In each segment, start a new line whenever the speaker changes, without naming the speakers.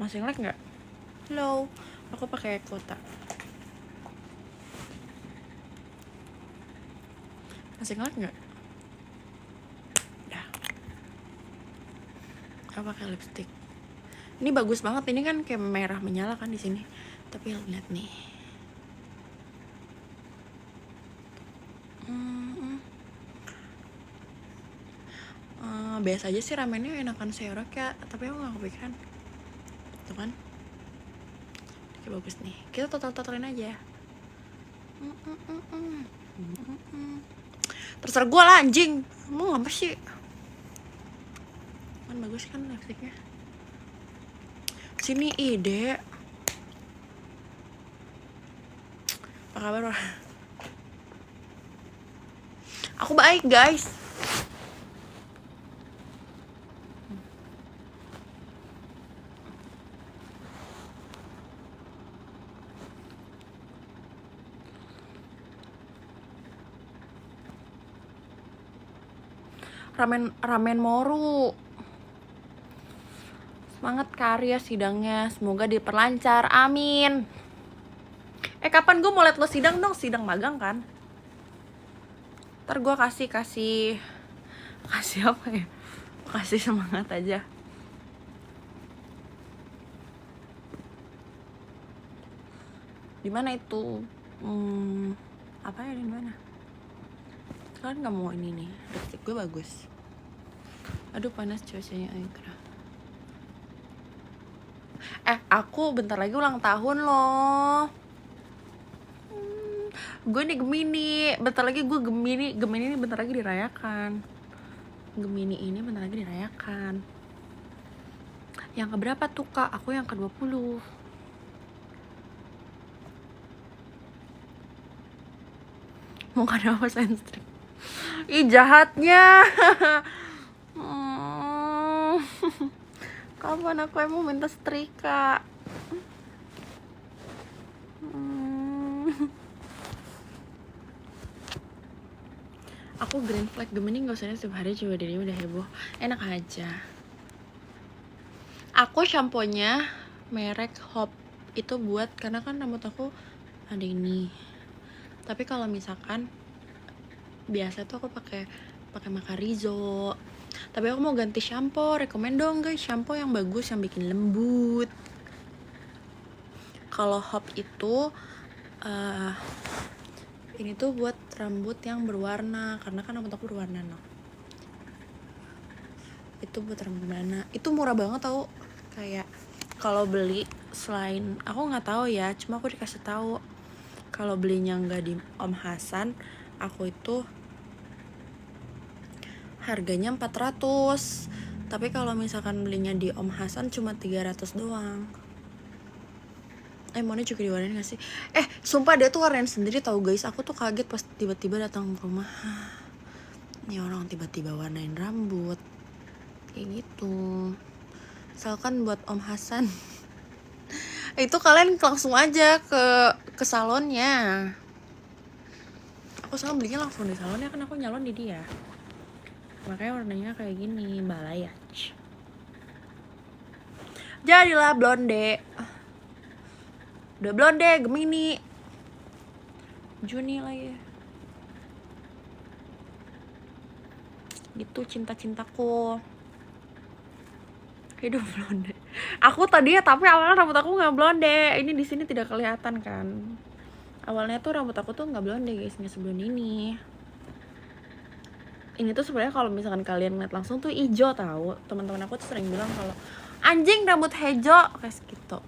Masih nge-lag nggak? Halo, aku pakai kuota. Masih nge-lag nggak? Ya. Aku pakai lipstick. Ini bagus banget. Ini kan kayak merah menyala kan di sini. Tapi lihat nih. Biasa aja sih ramennya enakan seorang ya, tapi aku nggak kepikiran. Tuh kan? Kayak bagus nih. Kita total-totalin aja. Terserah gue lah anjing. Mau apa sih? Kan bagus kan lipstiknya. Sini ide. Apa kabar? Aku baik guys. Ramen Moru. Semangat karya sidangnya, semoga diperlancar, amin. Kapan gue mau liat lo sidang dong, sidang magang kan? Ntar gue kasih apa ya? Kasih semangat aja. Di mana itu? Apa ya di mana? Kalian nggak mau ini nih, lipstick gue bagus. Aduh panas cuacanya Aikra. Aku bentar lagi ulang tahun loh. Gue nih Gemini, bentar lagi gue Gemini ini bentar lagi dirayakan. Gemini ini bentar lagi dirayakan. Yang keberapa tuh kak? Aku yang ke-20. Mau kada apa senstrik? Ih jahatnya. Kapan aku emang minta setrika? Aku green flag Gemini gak usah setiap hari coba dirinya udah heboh. Enak aja. Aku shampoo-nya merek Hop. Itu buat karena kan rambut aku ada ini. Tapi kalau misalkan biasa tuh aku pakai Macarizo. Tapi aku mau ganti shampoo. Rekomen dong guys shampoo yang bagus yang bikin lembut. Kalau Hop itu ini tuh buat rambut yang berwarna karena kan rambut aku berwarna no. Itu buat rambut berwarna. Itu murah banget tau. Kayak kalau beli selain aku nggak tahu ya, cuma aku dikasih tahu kalau belinya nggak di Om Hasan, aku itu harganya 400. Tapi kalau misalkan belinya di Om Hasan cuma 300 doang. Maunya juga diwarnain gak sih? Sumpah dia tuh warnain sendiri tau guys. Aku tuh kaget pas tiba-tiba datang ke rumah. Ini orang tiba-tiba warnain rambut kayak gitu. Misalkan buat Om Hasan. Itu kalian langsung aja ke salonnya. Aku selalu belinya langsung di salonnya kan aku nyalon di dia. Makanya warnanya kayak gini, balayage. Jadilah blonde. Udah blonde, Gemini. Juni lagi. Gitu cinta-cintaku. Hidup blonde. Aku tadinya tapi awalnya rambut aku nggak blonde. Ini di sini tidak kelihatan kan. Awalnya tuh rambut aku tuh nggak blonde guys, nggak sebelum ini. Ini tuh sebenarnya kalau misalkan kalian ngeliat langsung tuh hijau tahu. Teman-teman aku tuh sering bilang kalau anjing rambut hijau kayak gitu.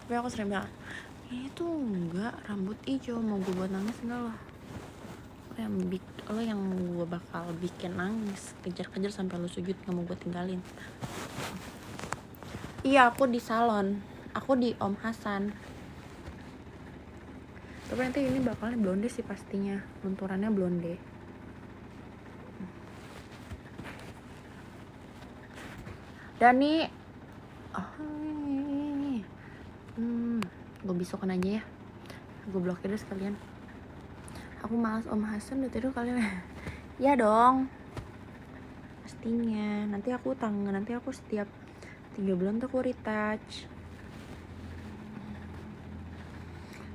Tapi aku sering bilang ini tuh enggak rambut hijau, mau gue buat nangis enggak lah. Lo yang gue bakal bikin nangis, kejar-kejar sampai lo sujud nggak mau gue tinggalin. Iya aku di salon, aku di Om Hasan. Tapi nanti ini bakalnya blonde sih pastinya, lunturannya blonde. Dani, gue besokan aja ya, gue blokir deh sekalian. Aku malas Om Hasan udah tidur kalian. Ya dong, pastinya. Nanti aku setiap 3 bulan tuh aku retouch.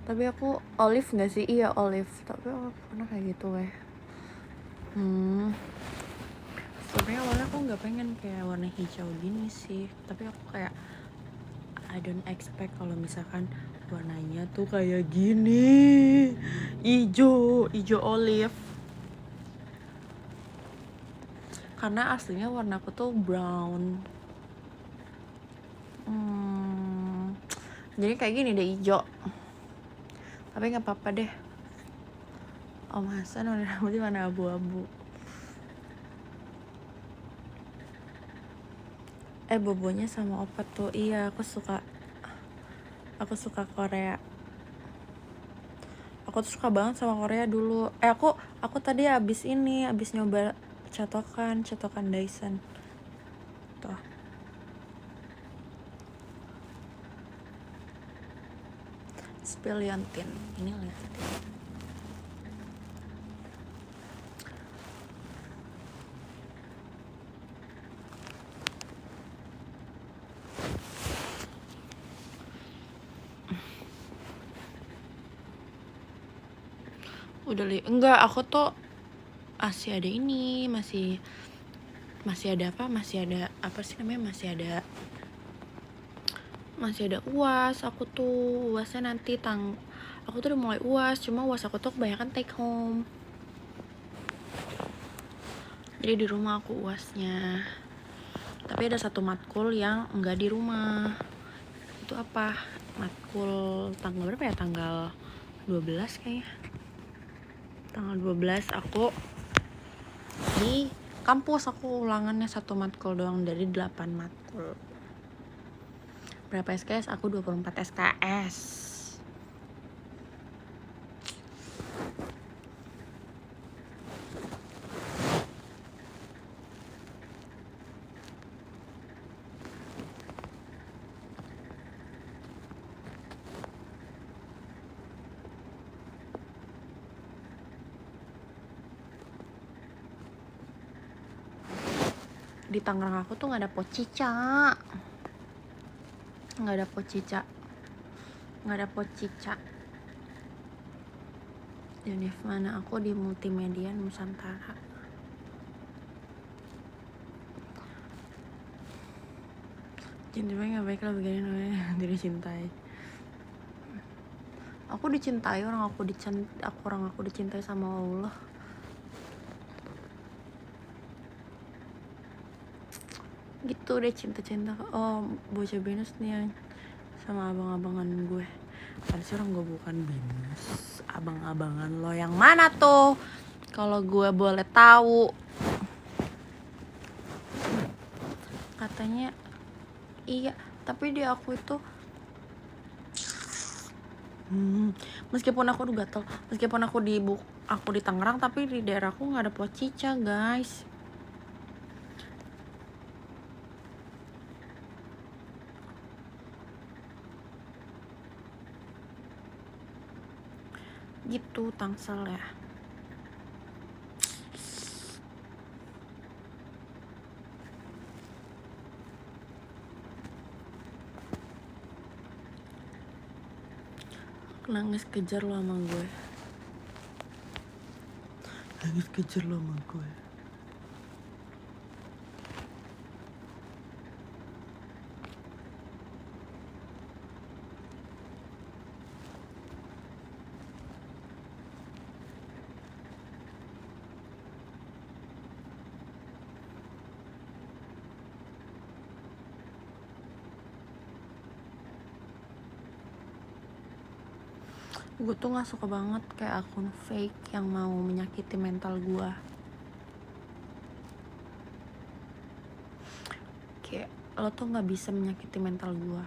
Tapi aku olive gak sih? Iya olive. Tapi aku pernah kayak gitu sebenarnya awalnya aku nggak pengen kayak warna hijau gini sih. Tapi aku kayak I don't expect kalau misalkan warnanya tuh kayak gini, hijau olive. Karena aslinya warna aku tuh brown. Jadi kayak gini deh hijau. Tapi nggak apa-apa deh. Om Hasan warna rambutnya warna abu-abu. Bobonya sama opa tuh. Iya, aku suka Korea. Aku tuh suka banget sama Korea dulu. Aku tadi abis nyoba catokan Dyson. Tuh. Spilliontin. Ini lihat. Enggak, aku tuh masih ada ini, masih ada apa sih namanya, masih ada UAS. Aku tuh UASnya nanti aku tuh udah mulai UAS, cuma UAS aku tuh kebanyakan take home. Jadi di rumah aku UASnya. Tapi ada satu matkul yang enggak di rumah. Itu apa? Matkul tanggal berapa ya? Tanggal 12 kayaknya. Tanggal 12 aku di kampus, aku ulangannya satu matkul doang dari 8 matkul. Berapa SKS? Aku 24 SKS. Di Tangerang aku tuh nggak ada pocica. Univ mana? Aku di Multimedia Nusantara. Cintai nggak baik lah begini namanya. Diri cintai. Aku dicintai, orang aku dicintai sama Allah. Gitu deh cinta. Oh, bocah Binus nih yang sama abang-abangan gue. Kan sih orang gue bukan Binus. Abang-abangan lo yang mana tuh? Kalau gue boleh tahu. Katanya iya, tapi di aku itu meskipun aku udah gatel, meskipun aku di Tangerang, tapi di daerahku nggak ada pocica guys. Gitu Tangsel ya. Nangis kejar lo sama gue. Gue tuh nggak suka banget kayak akun fake yang mau menyakiti mental gue. Kayak lo tuh nggak bisa menyakiti mental gue.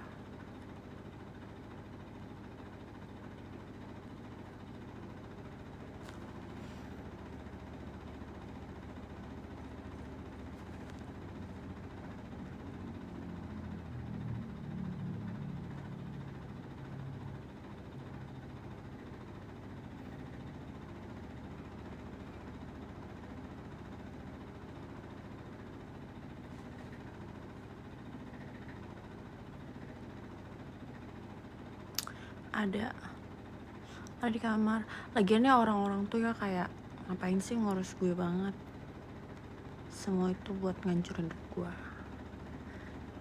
Ada di kamar. Lagiannya orang-orang tuh ya kayak ngapain sih ngurus gue banget, semua itu buat ngancurin hidup gue.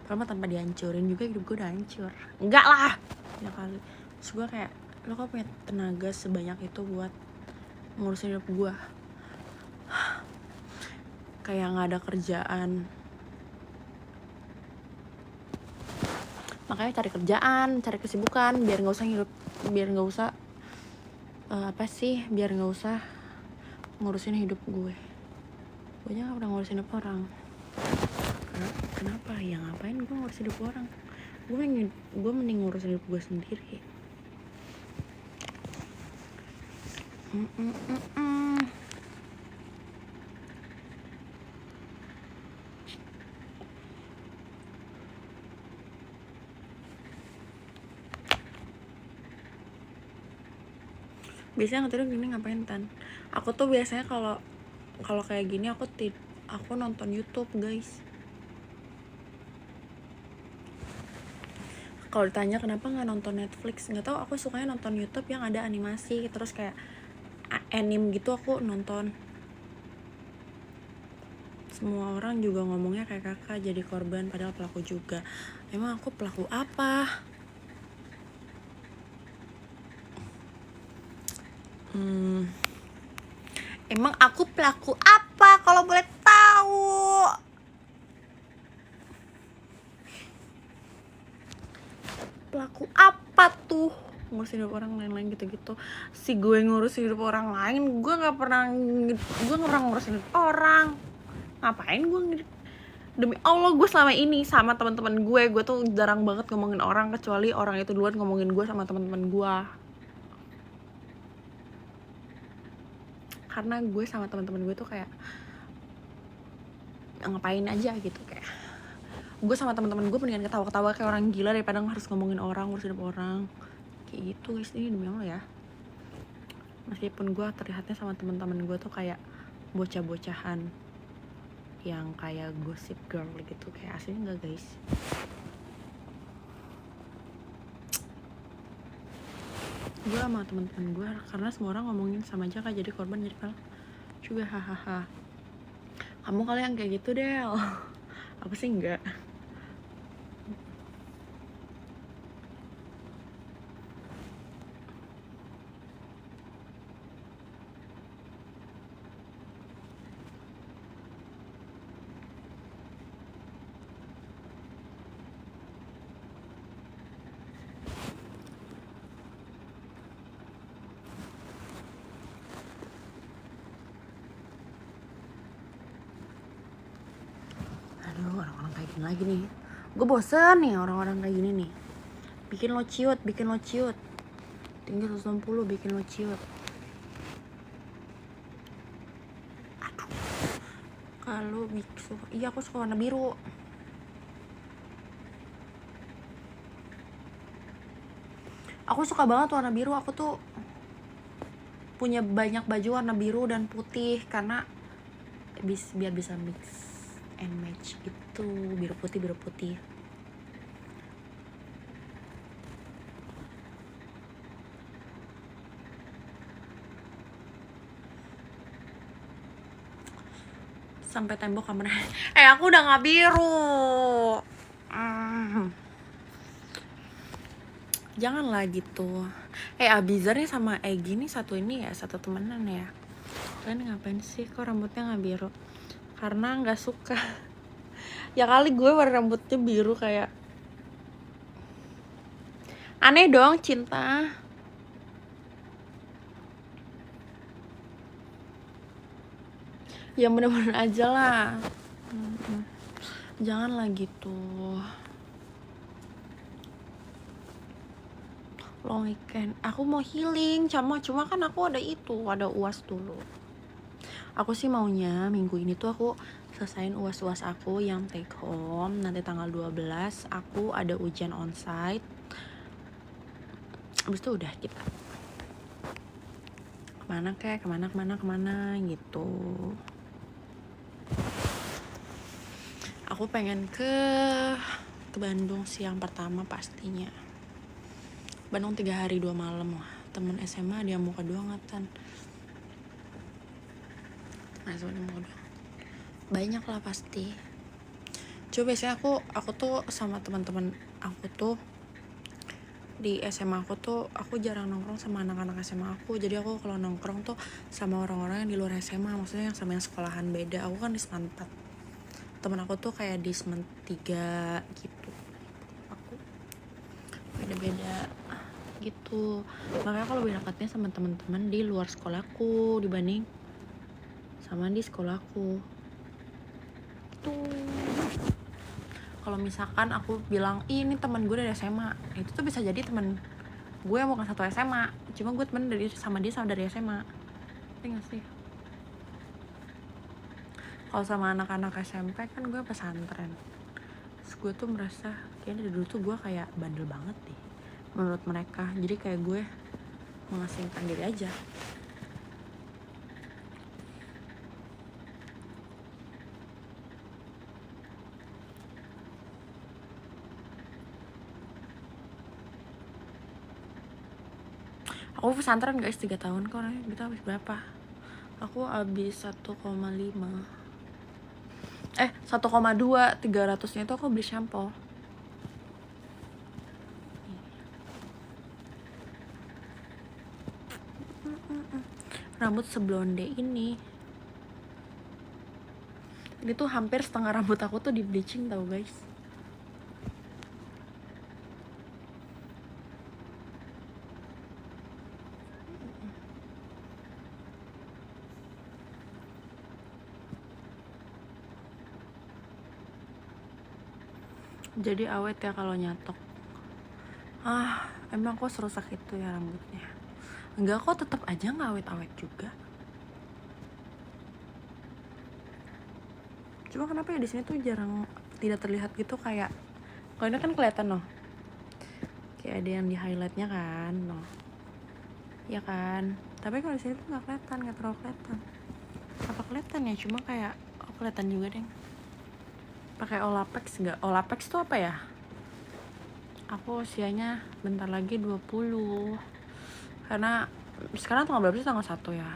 Padahal tanpa dihancurin juga hidup gue udah hancur. Enggak lah ya kali. Terus gue kayak, lo kok punya tenaga sebanyak itu buat ngurusin hidup gue, kayak nggak ada kerjaan. Makanya cari kerjaan, cari kesibukan biar nggak usah biar nggak usah ngurusin hidup gue. Gue aja nggak pernah ngurusin hidup orang. Kenapa ya, ngapain gue ngurusin hidup orang? Gue mending ngurusin hidup gue sendiri. Biasanya nggak tidur gini ngapain Tan? Aku tuh biasanya kalau kayak gini aku nonton YouTube guys. Kalau ditanya kenapa nggak nonton Netflix, nggak tahu, aku sukanya nonton YouTube yang ada animasi terus kayak anime gitu, aku nonton. Semua orang juga ngomongnya kayak kakak jadi korban, padahal pelaku juga. Emang aku pelaku apa? Emang aku pelaku apa kalau boleh tahu? Pelaku apa tuh? Ngurusin hidup orang lain gitu-gitu. Si gue ngurusin hidup orang lain, gue nggak pernah ngurusin hidup orang. Ngapain gue? Demi Allah, gue selama ini sama teman-teman gue tuh jarang banget ngomongin orang, kecuali orang itu duluan ngomongin gue sama teman-teman gue. Karena gue sama teman-teman gue tuh kayak ngapain aja gitu, kayak gue sama teman-teman gue mendingan ketawa-ketawa kayak orang gila daripada harus ngomongin orang, ngurusin hidup orang kayak gitu guys. Ini demi Allah ya, meskipun gue terlihatnya sama teman-teman gue tuh kayak bocah-bocahan yang kayak gossip girl gitu, kayak aslinya enggak guys. Gue sama teman-teman gue, karena semua orang ngomongin sama aja kayak jadi korban, jadi kalau juga hahaha. Kamu kali yang kayak gitu Del. Aku sih enggak. Aduh, orang-orang kayak gini lagi nih. Gue bosen nih orang-orang kayak gini nih. Bikin lo ciut. Tinggi 160 bikin lo ciut. Aduh. Kalau biksu, iya aku suka warna biru. Aku suka banget warna biru. Aku tuh punya banyak baju warna biru dan putih karena biar bisa mix and match gitu, biru putih. Sampai tembok kamar. Aku udah nggak biru. Janganlah gitu. Abizar nih sama Egy nih satu temenan ya. Kalian ngapain sih kok rambutnya nggak biru? Karena nggak suka. Ya kali gue warna rambutnya biru kayak aneh dong Cinta. Ya bener-bener aja lah. Janganlah gitu. Long weekend aku mau healing, cuma kan aku ada UAS dulu. Aku sih maunya minggu ini tuh aku selesain UAS aku yang take home. Nanti tanggal 12 aku ada ujian onsite. Abis itu udah kita kemana gitu. Aku pengen ke Bandung sih yang pertama pastinya. Bandung 3 hari 2 malam lah. Temen SMA dia muka doang ngatan. Banyak lah pasti. Coba biasanya aku tuh sama teman-teman aku tuh di SMA aku tuh aku jarang nongkrong sama anak-anak SMA aku. Jadi aku kalau nongkrong tuh sama orang-orang yang di luar SMA, maksudnya yang sama yang sekolahan beda. Aku kan di Semen 4. Temen aku tuh kayak di Semen 3 gitu. Aku beda-beda gitu. Makanya kalau lebih dekatnya sama teman-teman di luar sekolahku dibanding sama di sekolahku. Tuh. Kalau misalkan aku bilang, ini teman gue dari SMA, itu tuh bisa jadi teman gue yang bukan satu SMA, cuma gue temen dari sama dia sama dari SMA. Ngerti gak sih? Kalau sama anak-anak SMP kan gue pesantren. Terus gue tuh merasa kayaknya dari dulu tuh gue kayak bandel banget deh menurut mereka. Jadi kayak gue mengasingkan diri aja. Aku pesantren guys 3 tahun kok. Kita habis berapa? Aku habis 1,5. 1,2. 300-nya itu aku beli shampoo. Rambut seblonde ini tuh hampir setengah rambut aku tuh di bleaching tau guys. Jadi awet ya kalau nyatok. Emang kok serusak itu ya rambutnya? Enggak kok, tetap aja nggak awet-awet juga. Cuma kenapa ya di sini tuh jarang, tidak terlihat gitu kayak. Kalau ini kan kelihatan loh. Kayak ada yang di highlightnya kan, loh. Ya kan. Tapi kalau di sini tuh nggak kelihatan, nggak terlalu kelihatan. Apa kelihatan ya? Cuma kayak kelihatan juga deh. Pakai Olapex nggak? Olapex tuh apa ya? Aku usianya bentar lagi 20. Karena sekarang tanggal berapa sih? Tanggal 1 ya.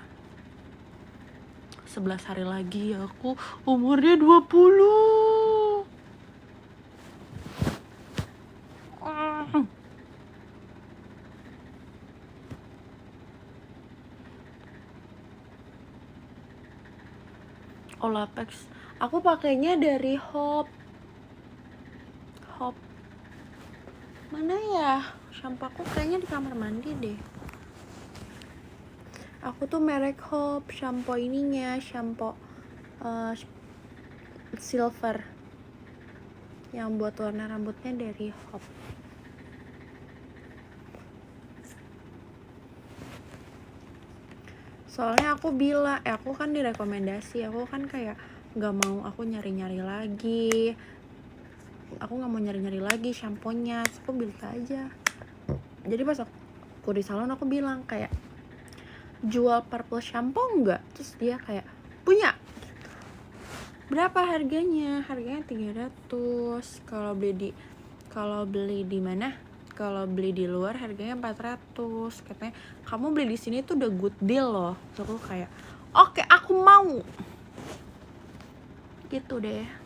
11 hari lagi aku umurnya 20. Olapex. Aku pakainya dari Hop. Mana ya? Shampoo aku kayaknya di kamar mandi deh. Aku tuh merek Hop, shampoo ininya, shampoo silver. Yang buat warna rambutnya dari Hop. Soalnya aku bilang, aku kan direkomendasi, aku kan kayak gak mau aku nyari-nyari lagi. Aku gak mau nyari-nyari lagi shampoo-nya, terus aku beli aja. Jadi pas aku di salon aku bilang kayak, jual purple shampoo enggak? Terus dia kayak, punya. Berapa harganya? Harganya 300. Kalau beli di mana? Kalau beli di luar harganya 400. Katanya, kamu beli di sini tuh udah good deal loh. Terus aku kayak, oke, aku mau. Gitu deh.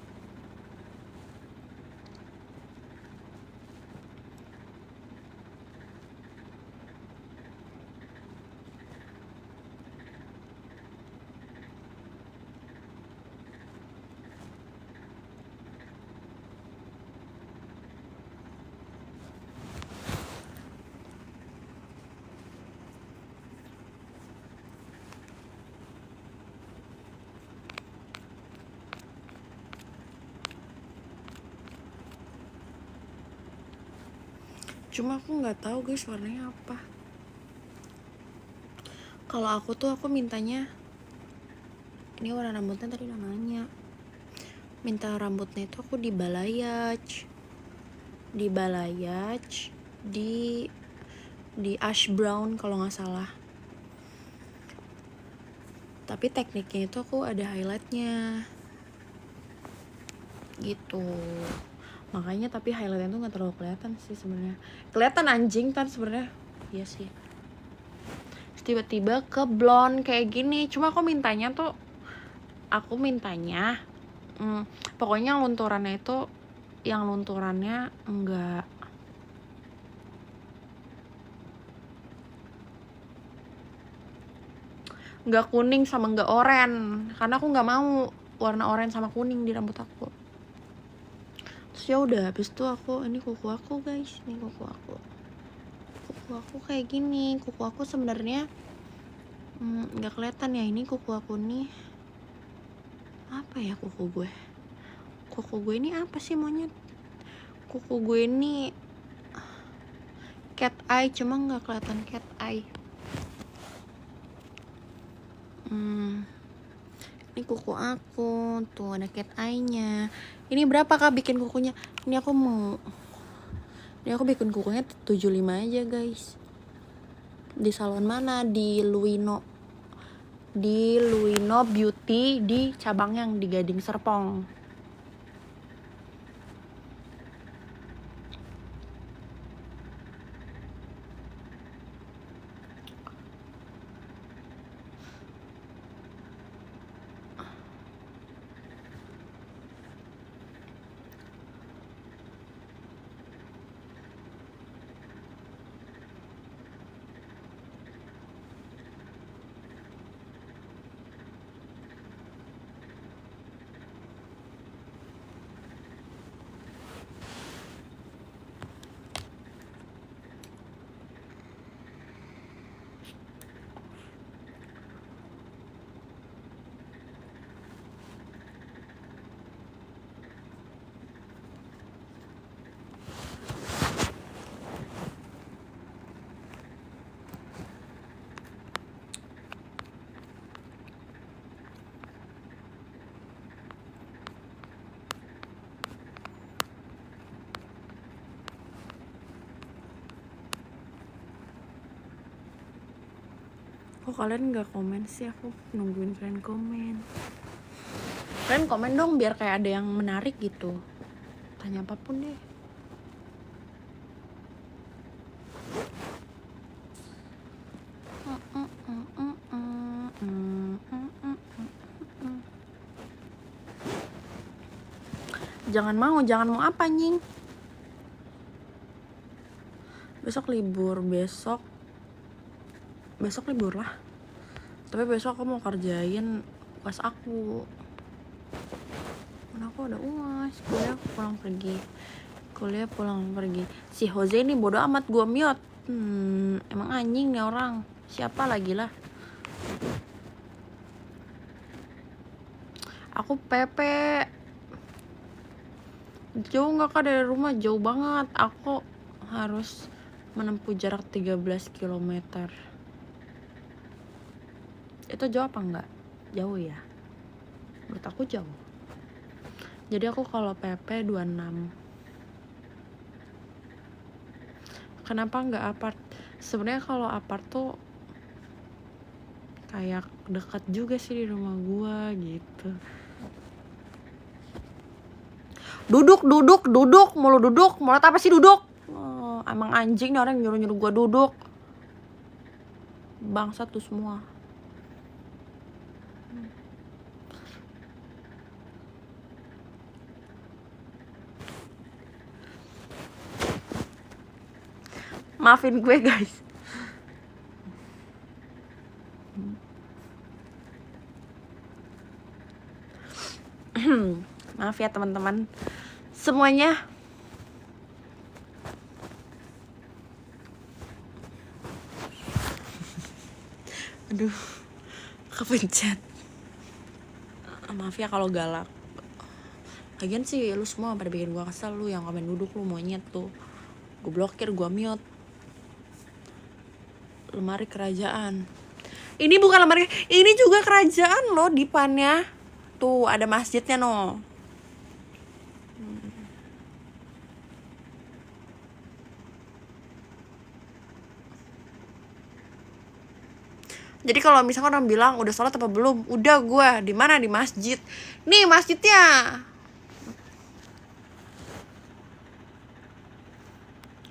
Cuma aku nggak tahu guys warnanya apa. Kalau aku mintanya, ini warna rambutnya tadi namanya. Minta rambutnya itu aku di balayage, di ash brown kalau nggak salah. Tapi tekniknya itu aku ada highlightnya, gitu. Makanya tapi highlightnya tuh nggak terlalu kelihatan sih sebenarnya. Kelihatan anjing kan sebenarnya. Iya sih. Terus tiba-tiba ke blonde kayak gini. Cuma aku mintanya pokoknya lunturannya itu yang lunturannya enggak kuning sama enggak oranye, karena aku nggak mau warna oranye sama kuning di rambut aku. Terus ya udah, habis itu ini kuku aku guys, ini kuku aku kayak gini. Kuku aku sebenarnya nggak kelihatan ya, ini kuku aku nih apa ya, kuku gue ini apa sih monyet, kuku gue ini cat eye, cuma nggak kelihatan cat eye. Ini kuku aku tuh ada cat eye-nya. Ini berapa kak bikin kukunya? Ini aku bikin kukunya 75 aja guys. Di salon mana? Di Luino Beauty, di cabang yang di Gading Serpong. Kok kalian nggak komen sih? Aku nungguin kalian komen. Kalian komen dong biar kayak ada yang menarik gitu. Tanya apapun deh. Jangan mau apa nying? Besok libur, besok libur lah. Tapi besok aku mau kerjain UAS aku. Karena aku ada UAS, kuliah pulang pergi. Si Jose ini bodoh amat, gua mute. Emang anjing nih orang. Siapa lagi lah? Aku Pepe. Jauh nggak kak dari rumah? Jauh banget. Aku harus menempuh jarak 13 km. Itu jauh apa enggak? Jauh ya? Menurut aku jauh. Jadi aku kalau PP 26. Kenapa enggak apart? Sebenarnya kalau apart tuh kayak dekat juga sih di rumah gua gitu. Duduk, mulu apa sih duduk? Emang anjing nih orang nyuruh gua duduk. Bangsat tuh semua. Maafin gue guys. Maaf ya teman-teman semuanya. Aduh, kepencet. Maaf ya kalau galak. Lagian sih lu semua pada bikin gua kesel. Lu yang komen duduk, lu monyet tuh. Gua blokir, gua mute. Lemari kerajaan. Ini bukan lemari, ini juga kerajaan loh dipannya. Tuh ada masjidnya no. Jadi kalau misalkan orang bilang udah sholat apa belum, udah gue di mana, di masjid. Nih masjidnya.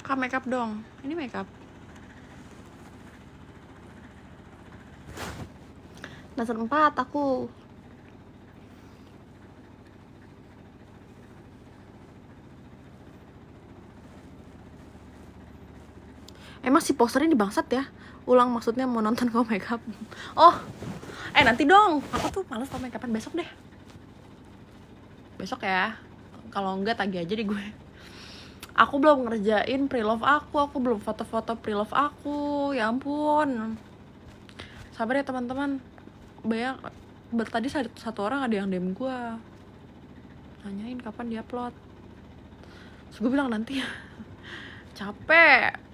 Kak, makeup dong. Ini makeup. Dasar 4 aku. Emang si posternya di bangsat ya. Ulang maksudnya mau nonton kau makeup. Oh, nanti dong. Aku tuh males tau makeupan besok deh. Besok ya. Kalau enggak tagih aja di gue. Aku belum ngerjain pre-love aku belum foto-foto pre-love aku. Ya ampun. Sabar ya teman-teman. Banyak tadi satu orang ada yang DM gue. Nanyain kapan dia upload. Terus gue bilang nanti ya. Capek.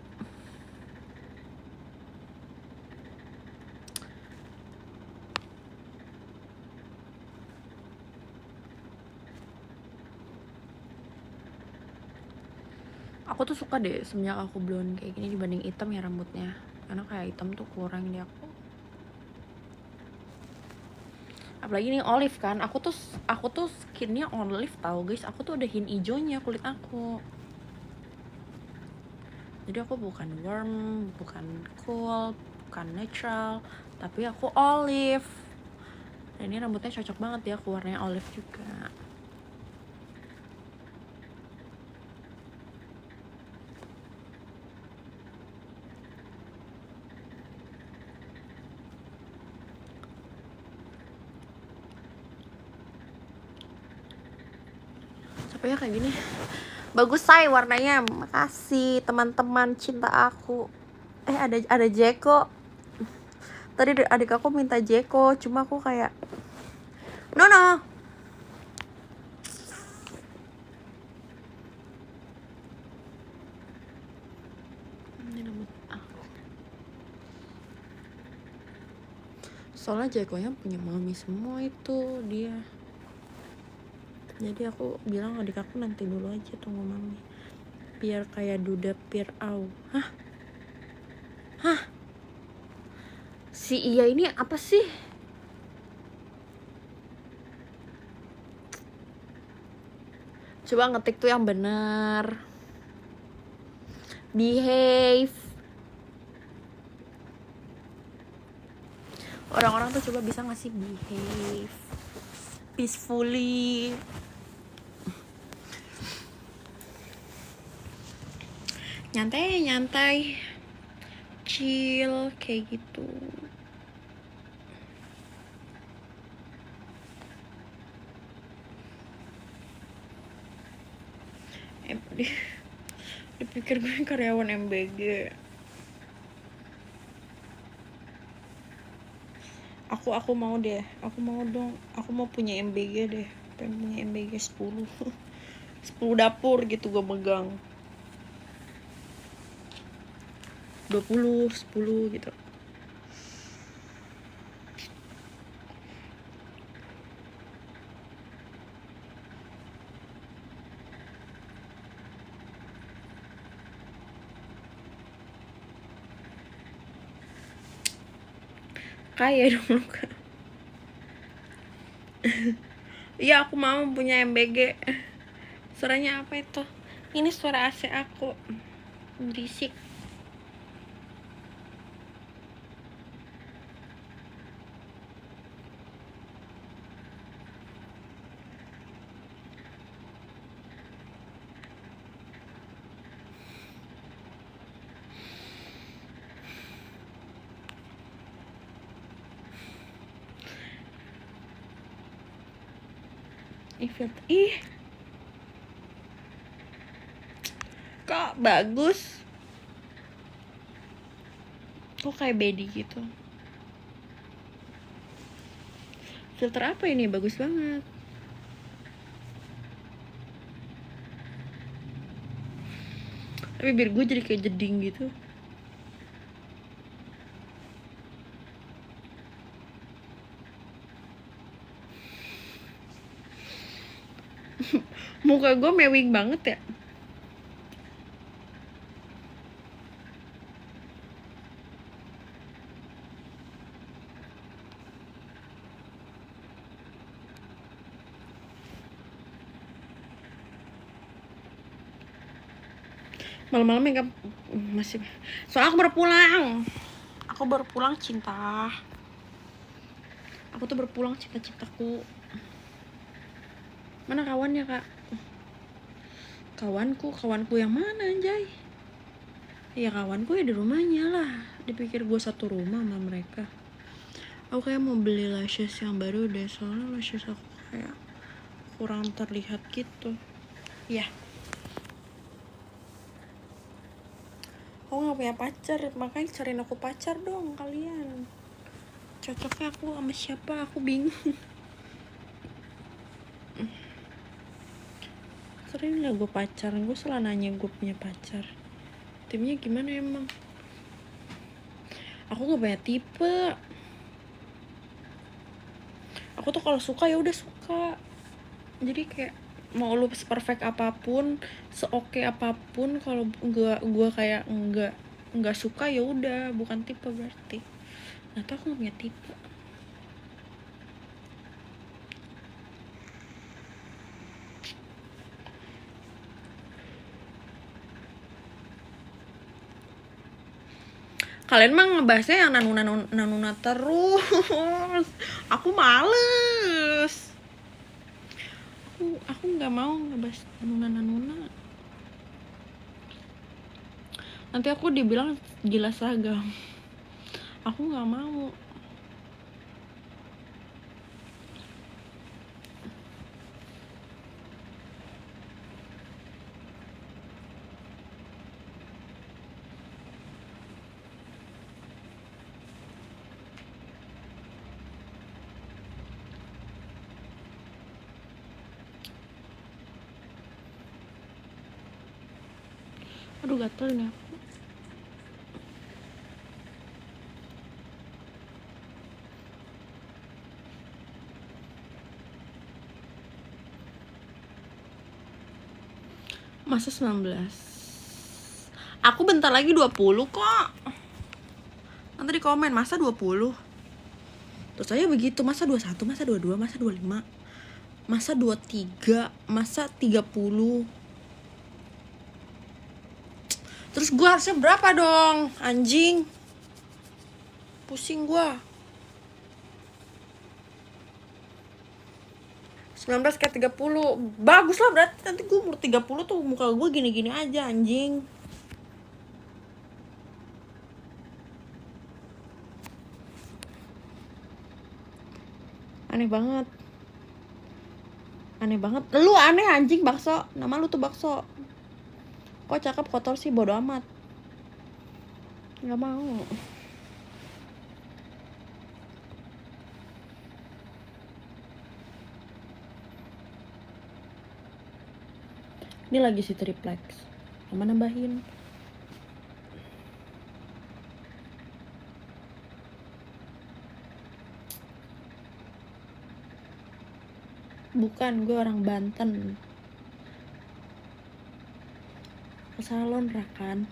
Aku tuh suka deh semenjak aku blonde kayak gini dibanding hitam ya rambutnya. Karena kayak hitam tuh kurang di aku. Apalagi ini olive kan. Aku tuh skinnya olive tau guys. Aku tuh udah hint ijonya kulit aku. Jadi aku bukan warm, bukan cool, bukan natural, tapi aku olive. Dan ini rambutnya cocok banget ya, aku warnanya olive juga. Capeknya kayak gini. Bagus say warnanya. Makasih teman-teman cinta aku. Ada Jeko. Tadi adik aku minta Jeko, cuma aku kayak no. Ini rambut aku. Soalnya Jekonya punya mami semua itu dia. Jadi aku bilang adik aku nanti dulu aja tunggu mami. Biar kayak Duda Pirau. Hah? Si Iya ini apa sih? Coba ngetik tuh yang bener. Behave. Orang-orang tuh coba bisa ngasih behave peacefully. Nyantai chill kayak gitu. Dipikir gue karyawan MBG. Aku mau deh. Aku mau dong. Aku mau punya MBG deh. Pengen punya MBG 10 10 dapur gitu gue megang. 20, 10 gitu. Kaya dong lu kan. Iya aku mau punya MBG. Suaranya apa itu? Ini suara AC aku. Berisik. Ih, kok bagus? Kok kayak bedi gitu? Filter apa ini? Bagus banget. Tapi biar gue jadi kayak jeding gitu. Muka gue mewing banget ya. Malam-malam ya masih. Soalnya aku baru pulang cinta. Aku tuh berpulang cinta-cintaku. Mana kawannya kak? Kawanku yang mana anjay? Ya kawanku ya di rumahnya lah. Dipikir gue satu rumah sama mereka. Aku kayak mau beli lashes yang baru deh. Soalnya lashes aku kayak kurang terlihat gitu. Ya. Aku gak punya pacar. Makanya cariin aku pacar dong kalian. Cocoknya aku sama siapa? Aku bingung. Sering gak gue pacaran? Gue selalu nanya gue punya pacar. Timnya gimana emang? Aku gak punya tipe. Aku tuh kalau suka ya udah suka. Jadi kayak mau lu perfect apapun, seoke apapun, kalau gua kayak nggak suka ya udah, bukan tipe berarti. Nah, tuh aku gak punya tipe. Kalian mah ngebahasnya yang nanuna terus. Aku males. Aku nggak mau ngebahas nanuna. Nanti aku dibilang gila seragam. Aku nggak mau. Aduh gatel nih aku. Masa 19? Aku bentar lagi 20 kok. Nanti di komen masa 20. Terus saya begitu, masa 21, masa 22, masa 25, masa 23, masa 30. Terus gue harusnya berapa dong? Anjing. Pusing gue. 19 kayak 30. Bagus lah, berarti nanti gue umur 30 tuh muka gue gini-gini aja anjing. Aneh banget. Lu aneh anjing, bakso. Nama lu tuh bakso. Kok cakep kotor sih, bodo amat. Gak mau. Ini lagi si triplex. Sama nambahin. Bukan, gue orang Banten. Ke salon Rakan.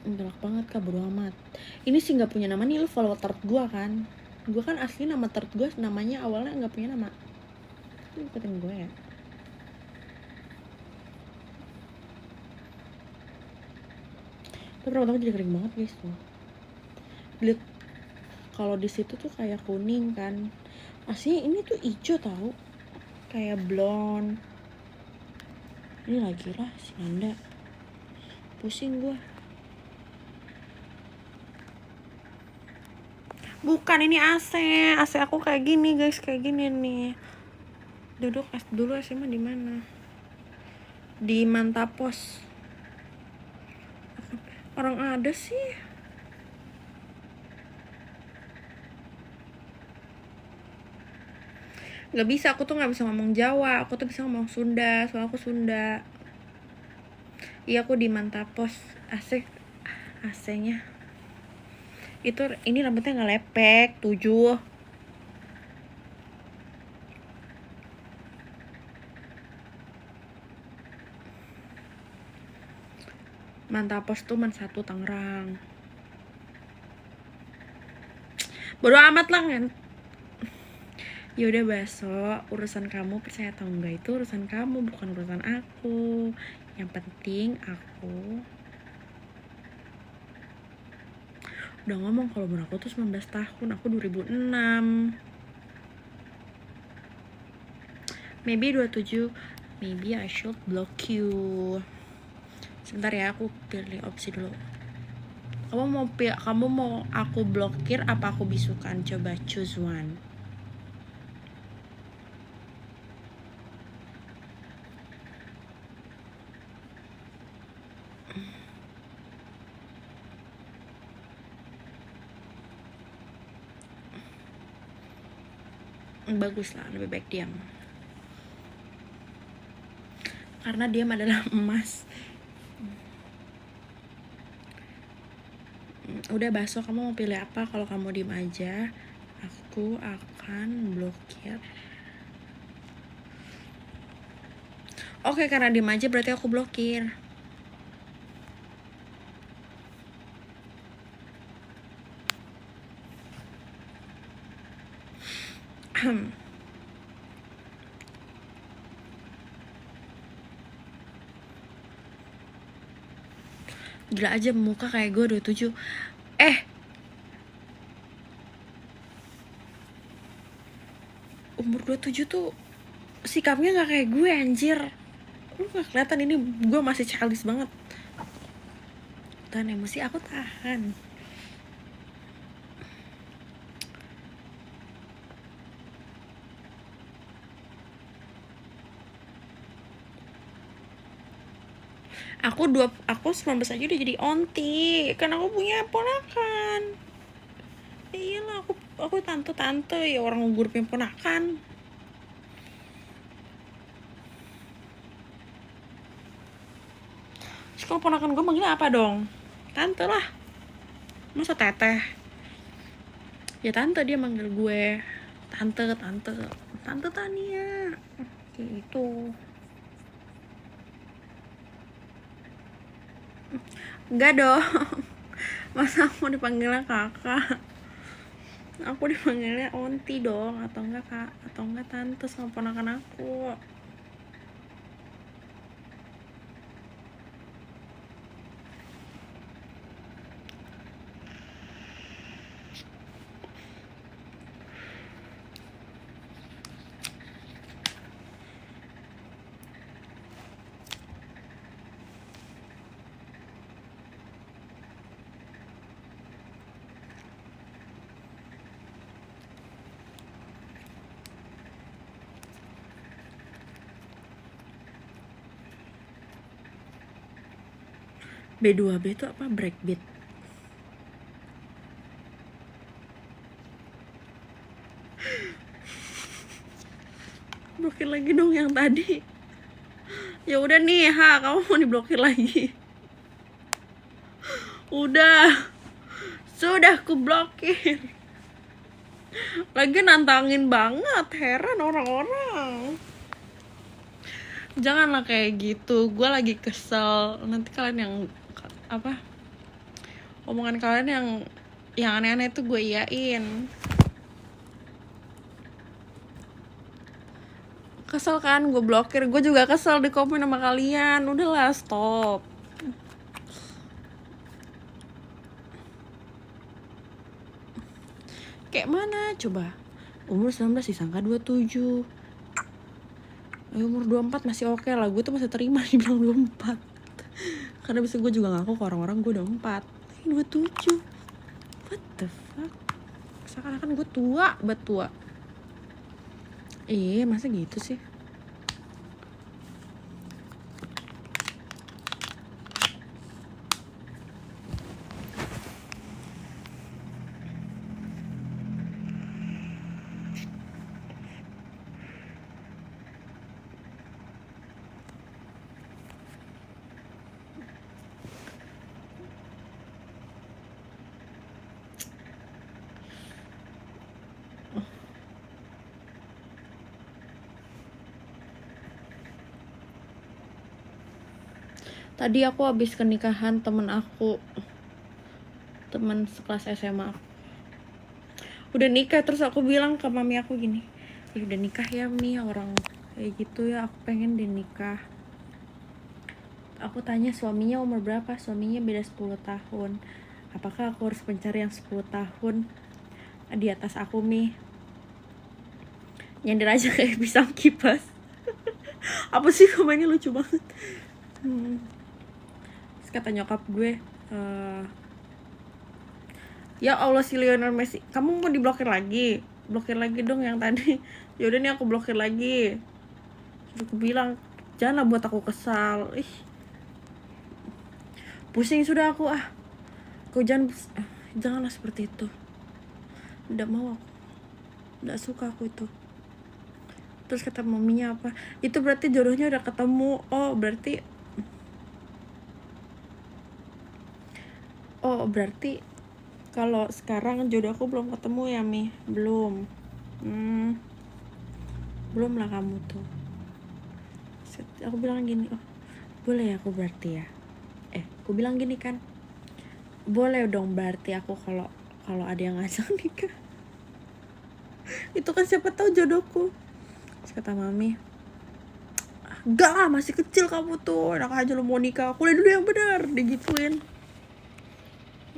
Galak banget kak, bodo amat. Ini sih gak punya nama nih, lu follow tart gue kan. Gue kan asli nama tart gue namanya awalnya gak punya nama. Ini ikutin gue ya. Tapi pertama jadi kering banget guys tuh. Lihat kalau di situ tuh kayak kuning kan. Aslinya ini tuh hijau tau. Kayak blonde. Ini lagi lah si Nanda. Pusing gue. Bukan, ini AC. AC aku kayak gini guys, kayak gini nih. Duduk dulu AC mah di mana? Di Mantapos. Orang ada sih. Gak bisa, aku tuh gak bisa ngomong Jawa. Aku tuh bisa ngomong Sunda, soalnya aku Sunda. Iya, aku di Mantapos. AC-nya itu, ini rambutnya gak lepek, 7. Mantapos tuh man 1 Tangerang. Bodo amat lah kan. Ya udah besok, urusan kamu percaya atau enggak itu urusan kamu, bukan urusan aku. Yang penting aku udah ngomong kalau umur aku tuh 19 tahun, aku 2006. Maybe 27. Maybe I should block you. Sebentar ya, aku pilih opsi dulu. Kamu mau aku blokir apa aku bisukan? Coba choose one. Bagus lah, lebih baik diam. Karena diam adalah emas. Udah besok kamu mau pilih apa? Kalau kamu diem aja, aku akan blokir. Oke, karena diem aja berarti aku blokir. Gila aja muka kayak gue 27. Umur 27 tuh sikapnya gak kayak gue, anjir. Lu gak kelihatan ini gue masih childish banget. Tahan emosi, aku tahan. Aku 19 aja udah jadi onti. Kan aku punya ponakan. Iyalah, aku tante ya, orang gue punya ponakan. Terus kalau ponakan gue manggilnya apa dong? Tante lah. Masa teteh? Ya tante, dia manggil gue tante Tania gitu. Enggak dong. Masa aku dipanggilnya kakak? Aku dipanggilnya onti dong, atau enggak kak, atau enggak tante sama ponakan aku. B2B itu apa? Breakbeat. Blokir lagi dong yang tadi. Ya udah nih, kamu mau diblokir lagi? Udah. Sudah ku blokir. Lagi nantangin banget, heran orang-orang. Janganlah kayak gitu, gue lagi kesel. Nanti kalian yang apa, omongan kalian yang aneh-aneh tuh gue iyain. Kesel kan gue blokir, gue juga kesel di komen sama kalian. Udahlah, stop. Kayak mana coba? Umur 19 disangka 27. Umur 24 masih oke lah, gue tuh masih terima dibilang 24. Karena bisa gue juga ngaku ke orang-orang gue udah 4. Ini 27. What the fuck? Seakan-akan gue tua, tua. Masa gitu sih? Tadi aku habis ke nikahan temen aku, temen sekelas SMA aku. Udah nikah, terus aku bilang ke mami aku gini, Udah nikah ya Mi, orang kayak gitu ya, aku pengen deh nikah. Aku tanya suaminya umur berapa, suaminya beda 10 tahun. Apakah aku harus mencari yang 10 tahun di atas aku Mi? Nyender aja kayak pisang kipas. Apa sih komennya lucu banget. Terus kata nyokap gue, ya Allah si Lionel Messi, kamu mau diblokir lagi? Blokir lagi dong yang tadi. Yaudah nih aku blokir lagi. Terus aku bilang, janganlah buat aku kesal. Pusing sudah aku Kau janganlah seperti itu. Tidak mau aku. Tidak suka aku itu. Terus kata maminya apa? Itu berarti jodohnya udah ketemu. Oh berarti kalau sekarang jodoh aku belum ketemu ya Mi? Belum. Belum lah kamu tuh. Aku bilang gini, oh boleh ya aku berarti ya. Aku bilang gini kan, boleh dong berarti aku kalau ada yang ngajak nikah. Itu kan siapa tahu jodohku. Terus kata mami, enggak lah masih kecil kamu tuh, enak aja lo mau nikah, kuliah dulu yang benar, digituin.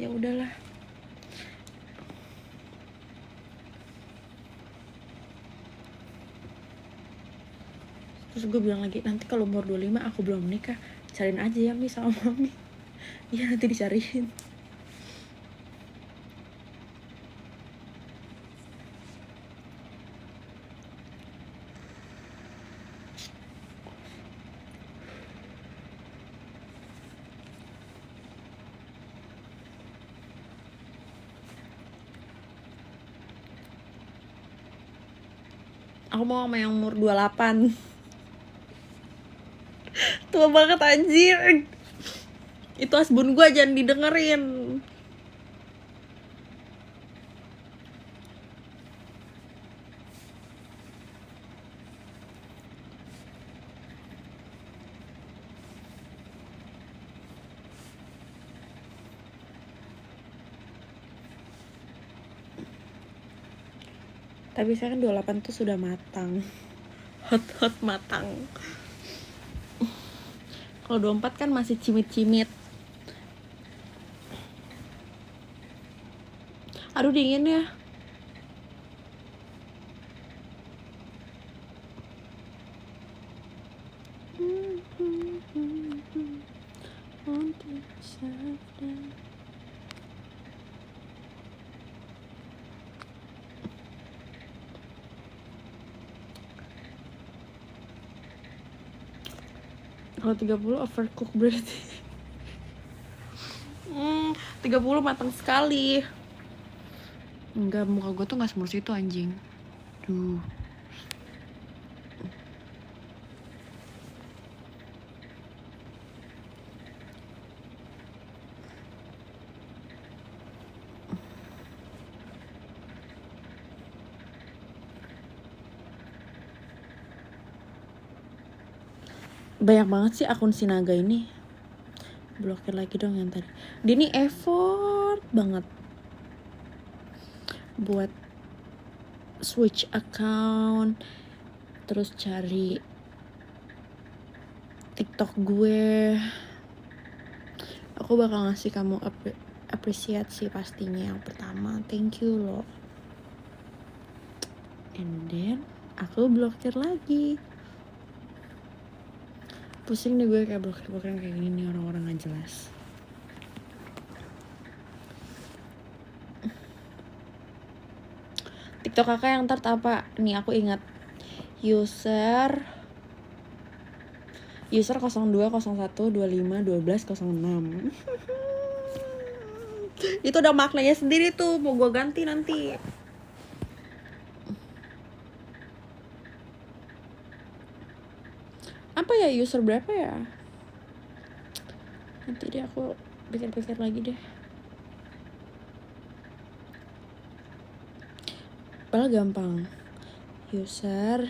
Ya udahlah. Terus gue bilang lagi, nanti kalau umur 25 aku belum nikah, cariin aja ya Mi sama mami. Iya nanti dicariin. Aku mau sama yang umur 28. Tua banget anjir. Itu asbun gue, jangan didengerin. Tapi saya kan 28 tuh sudah matang. Hot matang. Kalau 24 kan masih cimit-cimit. Aduh dingin ya. Kalau 30 overcook berarti. 30 matang sekali. Enggak, muka gue tuh gak semulus itu anjing. Duh. Banyak banget sih akun si Naga ini. Blokir lagi dong yang tadi. Dia ini effort banget buat switch account, terus cari TikTok gue. Aku bakal ngasih kamu apresiasi pastinya. Yang pertama, thank you loh. And then aku blokir lagi. Pusing deh gue kayak blokir kayak gini nih, orang-orang gak jelas. TikTok kakak yang ntar apa? Nih aku ingat. User 0201251206. Itu udah maknanya sendiri tuh, mau gue ganti nanti. Apa ya, user berapa ya? Nanti deh aku pikir-pikir lagi deh. Padahal gampang. User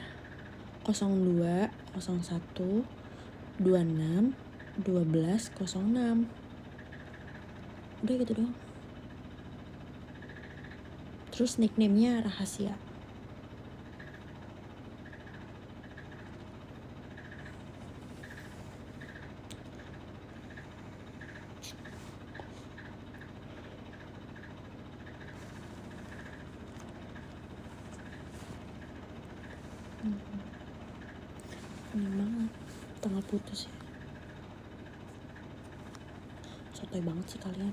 02 01 26 12 06. Udah gitu doang. Terus nickname-nya rahasia. nggak putus ya. Sotoy banget sih kalian.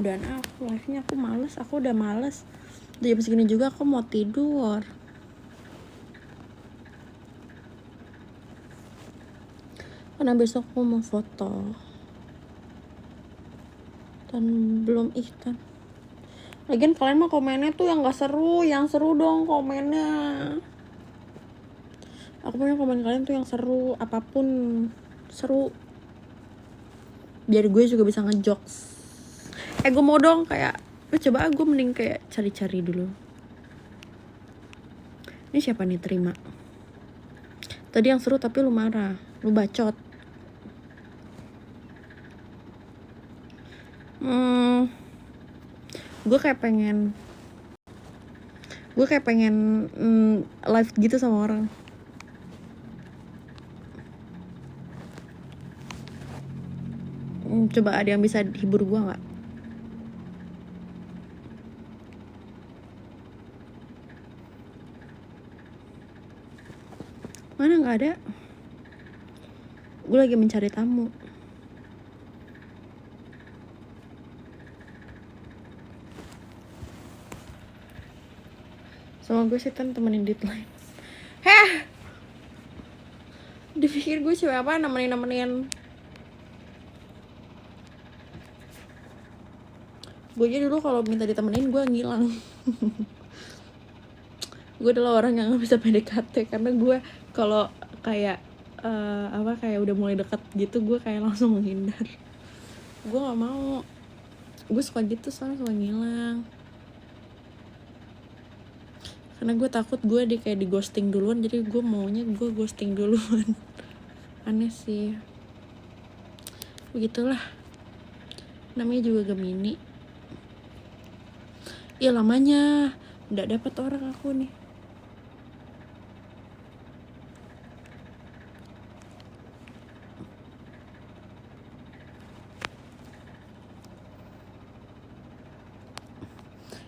Udah aku live-nya, aku udah males. Udah jam segini juga aku mau tidur. Karena besok aku mau foto. Dan belum ikhtan. Lagian kalian mah komennya tuh yang gak seru, yang seru dong komennya. Aku punya komen kalian tuh yang seru, apapun seru. Biar gue juga bisa ngejokes. Gue mau dong kayak, coba gue mending kayak cari-cari dulu. Ini siapa nih terima? Tadi yang seru tapi lu marah, lu bacot. Gue kayak pengen live gitu sama orang. Coba ada yang bisa hibur gue nggak? Mana nggak ada? Gue lagi mencari tamu. Sama gue sih kan temenin deadline. Dipikir gue cewek apa nemenin. Gue aja dulu kalau minta ditemenin gue ngilang. Gue adalah orang yang gak bisa PDKT karena gue kalau kayak kayak udah mulai dekat gitu gue kayak langsung menghindar. Gue nggak mau. Gue suka gitu soalnya suka ngilang. Karena gue takut gue kayak di ghosting duluan, jadi gue maunya gue ghosting duluan. Aneh sih. Begitulah. Namanya juga Gemini. Iya lamanya nggak dapat orang aku nih.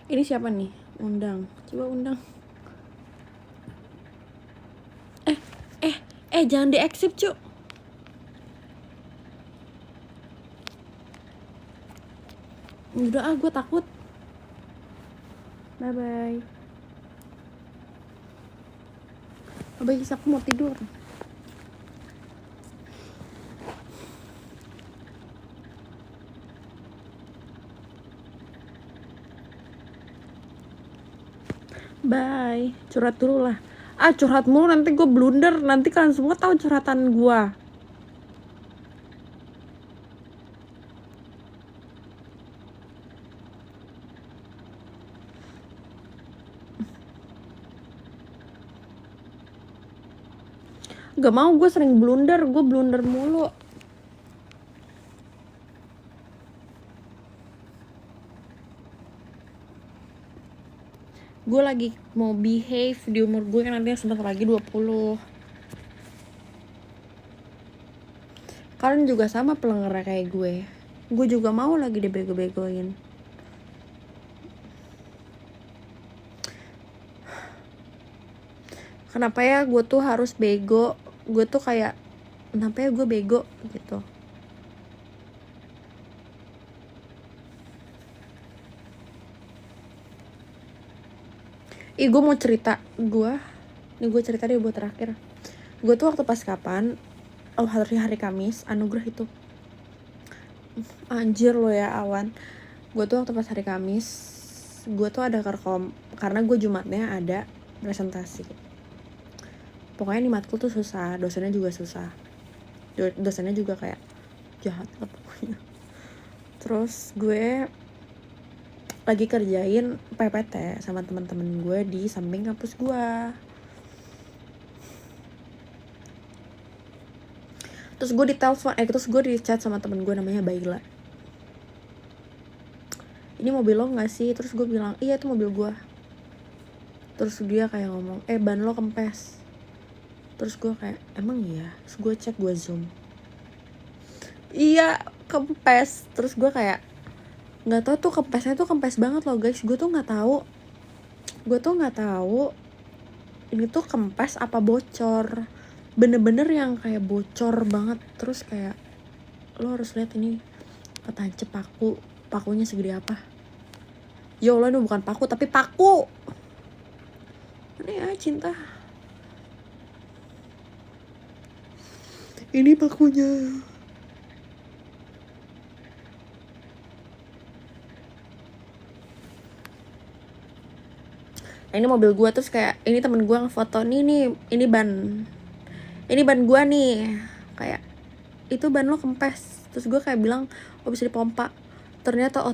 Ini siapa nih? Undang. Coba undang. Jangan di-accept, Cuk. Udah gue takut. Bye-bye. Bye-bye, aku mau tidur. Bye. Curhat dulu lah. Curhat mulu nanti gue blunder. Nanti kalian semua tahu curhatan gue. Gak mau, gue sering blunder. Gue blunder mulu. Gue lagi mau behave di umur gue yang nantinya sebentar lagi 20. Kalian juga sama pelengernya kayak gue. Gue juga mau lagi dibego-begoin. Kenapa ya gue tuh harus bego? Gue tuh kayak, kenapa ya gue bego gitu. Gue mau cerita. Gue cerita deh buat terakhir. Gue tuh waktu pas kapan, hari Kamis, anugerah itu. Anjir lo ya awan. Gue tuh waktu pas hari Kamis, gue tuh ada kerkom. Karena gue Jumatnya ada presentasi. Pokoknya di matkul tuh susah, dosennya juga susah. Dosennya juga kayak jahat lah pokoknya. Terus gue lagi kerjain PPT sama teman-teman gue di samping kampus gue. Terus gue terus gue di chat sama temen gue namanya Baila. Ini mobil lo nggak sih? Terus gue bilang iya itu mobil gue. Terus dia kayak ngomong ban lo kempes. Terus gue kayak emang iya, terus gue cek, gue zoom, iya kempes. Terus gue kayak nggak tahu tuh kempesnya tuh kempes banget loh guys. Gue tuh nggak tahu ini tuh kempes apa bocor, bener-bener yang kayak bocor banget. Terus kayak lo harus lihat ini ketancep pakunya segede apa. Ya Allah, ini bukan paku tapi paku. Mana ya cinta, ini pakunya. Nah, ini mobil gue. Terus kayak ini temen gue ngefoto ini ban gue nih, kayak itu ban lo kempes. Terus gue kayak bilang oh bisa dipompa. Ternyata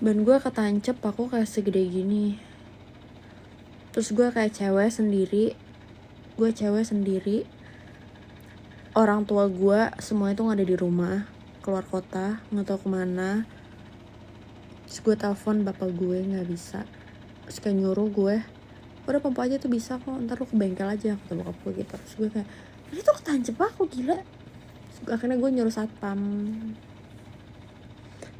ban gue ketancep aku kayak segede gini. Terus gue kayak cewek sendiri, orang tua gue semua itu nggak ada di rumah, keluar kota nggak tahu kemana. Terus gue telepon bapak gue nggak bisa. Terus kayak nyuruh gue udah pompa aja tuh bisa kok, ntar lu ke bengkel aja, kata bokap gue gitu. Terus gue kayak ini tuh ketancep aku, gila. Terus akhirnya gue nyuruh satpam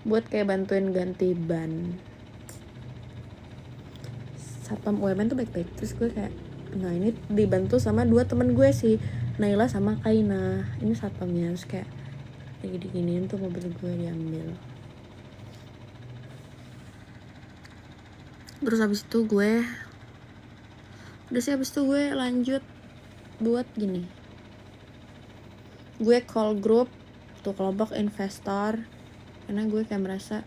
buat kayak bantuin ganti ban. Satpam UMN tuh baik-baik. Terus gue kayak nah ini dibantu sama 2 temen gue sih, Naila sama Kaina, ini satpamnya. Terus kayak lagi diginiin tuh mobil gue diambil. Terus habis itu gue lanjut buat gini, gue call group tuh kelompok investor, karena gue kayak merasa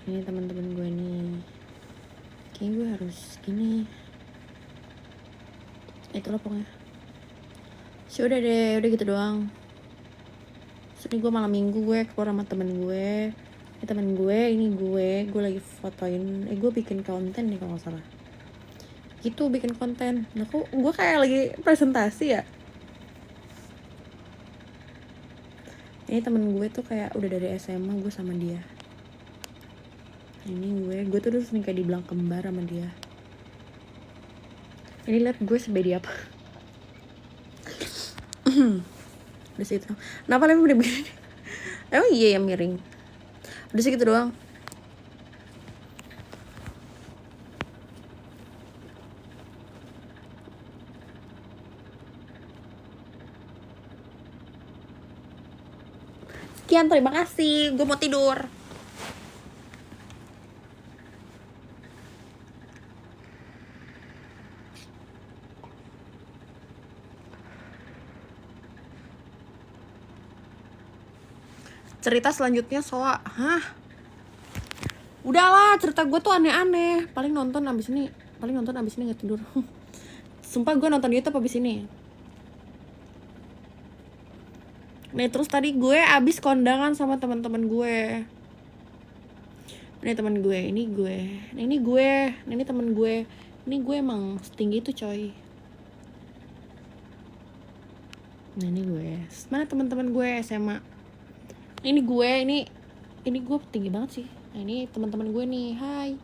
ini teman-teman gue nih kayak gue harus gini. Itulah pokoknya. Udah gitu doang. Terus ini gue malam minggu gue keluar sama temen gue. Ini gue lagi fotoin, gue bikin konten nih kalau nggak salah. Gitu bikin konten. Nah kok gue kayak lagi presentasi ya. Ini temen gue tuh kayak udah dari SMA gue sama dia. Ini gue tuh terus nih kayak dibilang kembar sama dia. Ini liat gue sebedi apa. Udah segitu. Kenapa lem udah begini? Emang iya yang miring. Udah segitu doang. Sekian, terima kasih. Gue mau tidur. Cerita selanjutnya Soa. Hah? Udahlah, cerita gue tuh aneh-aneh. Paling nonton abis ini gak tidur. Sumpah gue nonton YouTube abis ini. Nih terus tadi gue abis kondangan sama teman-teman gue. Ini teman gue, ini teman gue. Ini gue emang setinggi itu coy. Nah ini gue. Mana teman-teman gue SMA? Ini gue tinggi banget sih. Nah ini teman-teman gue nih. Hai.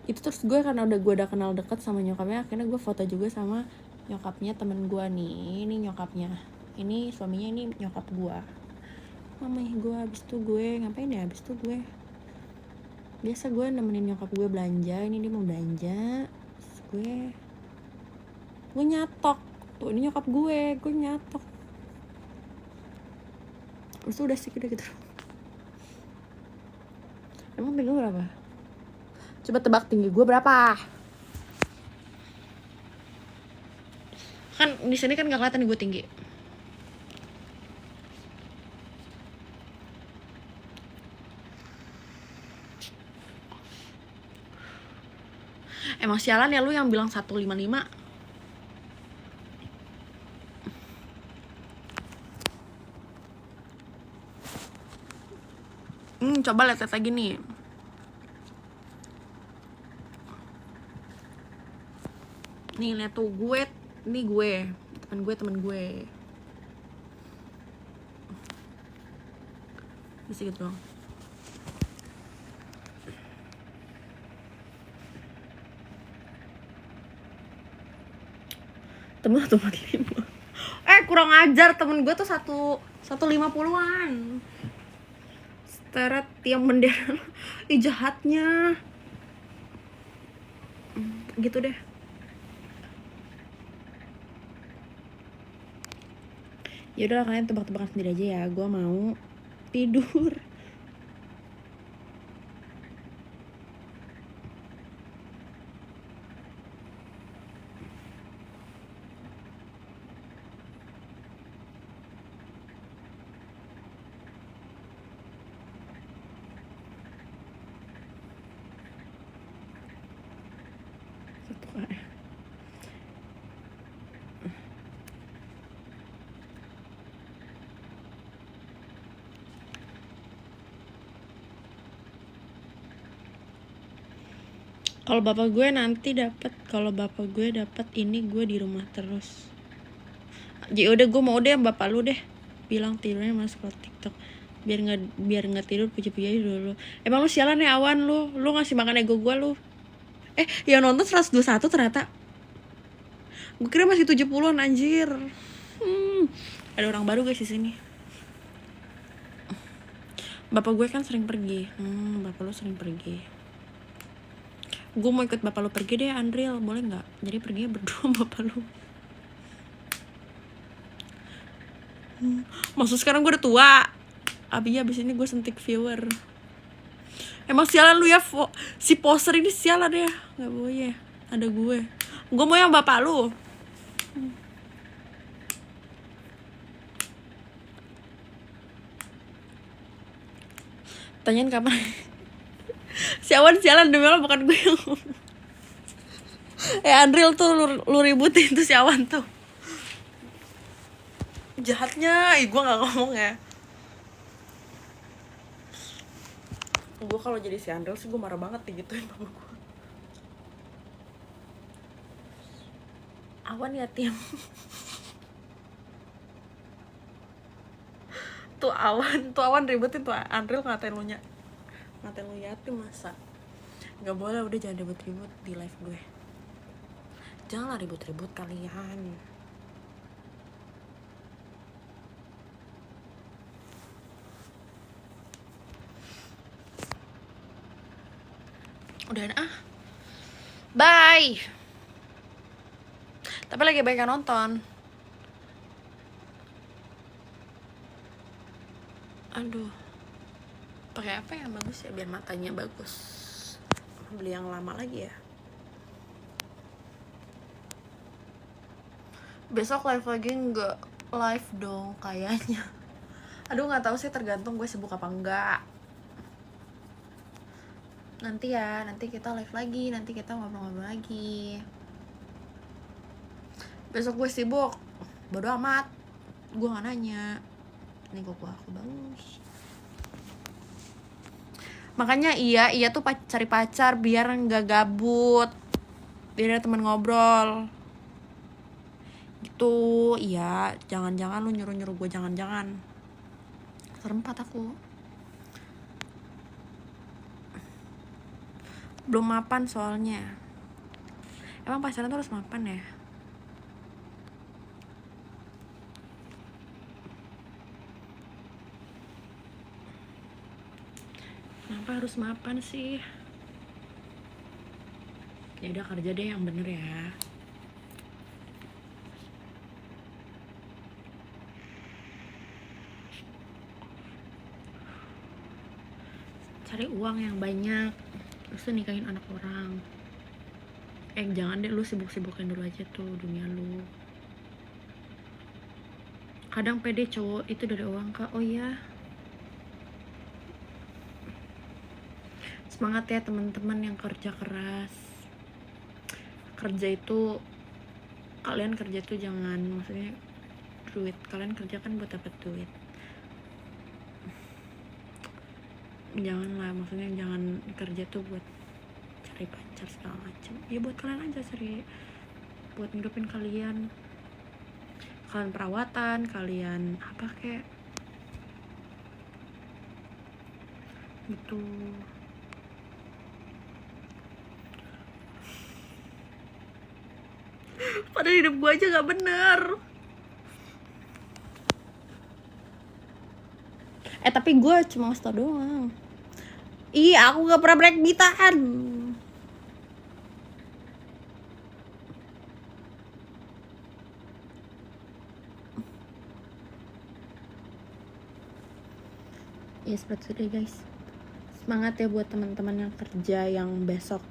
Itu terus gue karena gue udah kenal dekat sama nyokapnya, akhirnya gue foto juga sama nyokapnya temen gue nih. Ini nyokapnya, ini suaminya, ini nyokap gue. Mamanya gue. Abis itu gue ngapain ya? Abis itu gue biasa gue nemenin nyokap gue belanja. Ini dia mau belanja. Terus gue nyatok tuh, ini nyokap gue nyatok. Terus udah sih, udah gitu. Emang tinggi berapa? Coba tebak tinggi gue berapa? Kan di sini kan nggak kelihatan gue tinggi. Emang sialan ya lu yang bilang 155. Coba lihat lagi nih. Nih lihat tuh gue, ini gue, temen gue. Bisa gitu doang. Temen 145. Kurang ajar, temen gue tuh 150-an. Seret tiang bendera. Ih jahatnya. Gitu deh. Ya udah kalian tebak-tebakan sendiri aja ya. Gue mau tidur. Kalau bapak gue dapat ini gue di rumah terus. Ya udah gue mau deh bapak lu deh. Bilang tidurnya masuk ke TikTok. Biar nggak tidur puji-puji dulu. Emang lu sialan ya Awan lu. Lu ngasih makan ego gue lu. Yang nonton 121 ternyata. Gue kira masih 70-an anjir. Ada orang baru guys di sini. Bapak gue kan sering pergi. Bapak lu sering pergi. Gue mau ikut bapak lu pergi deh Andril, boleh nggak? Jadi perginya berdua bapak lu. Maksud sekarang gue udah tua. Abis ini gue sentik viewer. Emang sialan lu ya, si poster ini sialan ya. Nggak boleh, ada gue. Gue mau yang bapak lu. Tanyain kapan. Si Awan sialan demi Allah bukan gue yang Andril tuh lu ributin tuh si Awan tuh. Jahatnya, gue nggak ngomong ya. Gue kalau jadi si Andril sih gue marah banget digituin sama gue. Awan yatim. tuh Awan ributin tuh Andril ngatain lu yatim masa. Nggak boleh, udah jangan ribut-ribut di live gue. Janganlah ribut-ribut kalian. Udah bye. Tapi lagi banyak yang nonton. Aduh, pakai apa yang bagus ya biar matanya bagus? Beli yang lama lagi ya. Besok live lagi nggak? Live dong kayaknya. Aduh nggak tahu sih, tergantung gue sibuk apa enggak. Nanti kita live lagi, nanti kita ngobrol-ngobrol lagi. Besok gue sibuk, bodo amat. Gue nggak nanya. Nih kok aku bagus. Makanya iya tuh cari pacar biar nggak gabut, biar ada teman ngobrol. Gitu, iya. Jangan-jangan lu nyuruh gue jangan-jangan. Serempat aku. Belum mapan soalnya. Emang pacaran tuh harus mapan ya? Kenapa harus mapan sih? Ya udah kerja deh yang bener ya. Cari uang yang banyak, terus nikahin anak orang. Jangan deh, lu sibuk-sibukin dulu aja tuh dunia lu. Kadang pede cowok itu dari uang kak. Oh iya, semangat ya teman-teman yang kerja keras. Kalian kerja tuh jangan, maksudnya duit, kalian kerja kan buat dapat duit. Janganlah, maksudnya jangan kerja tuh buat cari pacar segala macam. Ya buat kalian aja, buat ngidupin kalian perawatan, kalian apa kayak gitu. Padahal hidup gue aja gak bener. Tapi gue cuma ngasih tau doang. Iya, aku gak pernah breakbeatan. Ya seperti itu deh guys. Semangat ya buat teman-teman yang kerja yang besok.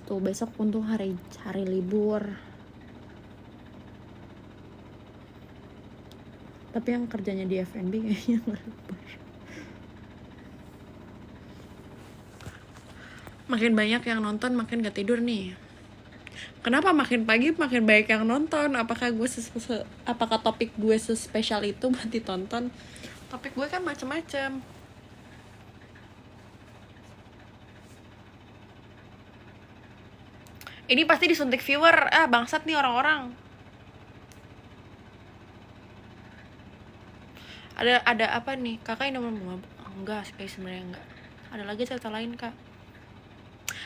Tuh besok untuk hari libur. Tapi yang kerjanya di F&B kayaknya gak libur. Makin banyak yang nonton makin gak tidur nih. Kenapa makin pagi makin banyak yang nonton? Apakah topik gue sespesial itu buat ditonton? Topik gue kan macem-macem. Ini pasti disuntik viewer. Bangsat nih orang-orang. Ada apa nih? Kakak ini nomor enggak guys, sebenarnya enggak. Ada lagi cerita lain, Kak.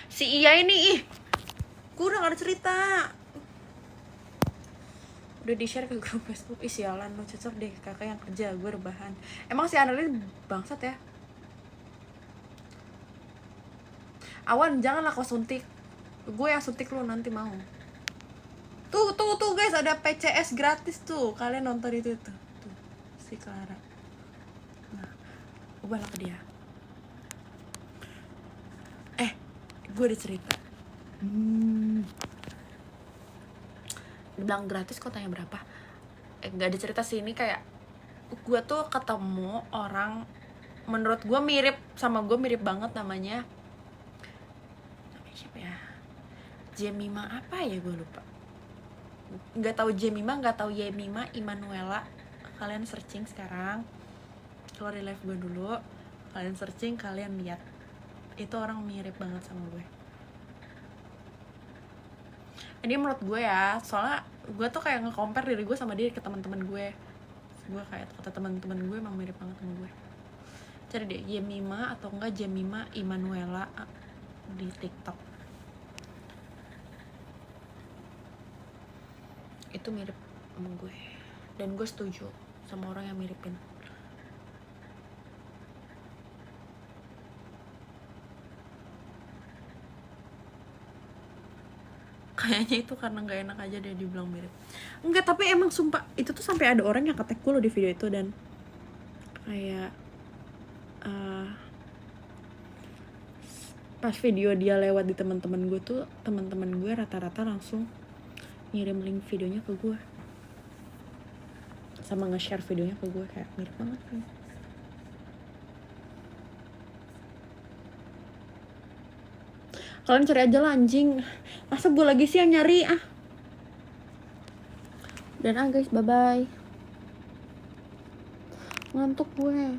Si Iya ini gue udah gak ada cerita. Udah di-share ke grup Facebook. Sialan lu, cocok deh kakak yang kerja, gue rebahan. Emang si Analis bangsat ya. Awan, janganlah kau suntik. Gue yang suntik lu nanti mau. Tuh guys, ada PCS gratis tuh. Kalian nonton itu tuh. Si Clara. Nah, ubahlah ke dia. Gue ada cerita. Dibilang gratis kok, tanya berapa? Gak ada cerita sih, ini kayak gue tuh ketemu orang menurut gue mirip sama gue, mirip banget namanya siapa ya? Jemima apa ya, gue lupa. Nggak tahu Jemima, nggak tahu Yemima Immanuela. Kalian searching sekarang, keluar di live gue dulu, kalian searching, kalian lihat itu orang mirip banget sama gue. Ini menurut gue ya, soalnya gue tuh kayak nge-compare diri gue sama dia ke teman-teman gue. Gue kayak kata teman-teman gue emang mirip banget sama gue. Cari deh Yemima atau enggak Jemima Immanuela di TikTok. Itu mirip sama gue. Dan gue setuju sama orang yang miripin. Kayaknya itu karena gak enak aja dia dibilang mirip. Enggak, tapi emang sumpah itu tuh sampai ada orang yang nge-tag gue loh di video itu. Dan kayak pas video dia lewat di teman-teman gue tuh, teman-teman gue rata-rata langsung ngirim link videonya ke gue sama nge-share videonya ke gue, kayak mirip banget kan. Kalian cari aja lah anjing. Masa gue lagi sih yang nyari Dan guys, bye-bye. Ngantuk gue.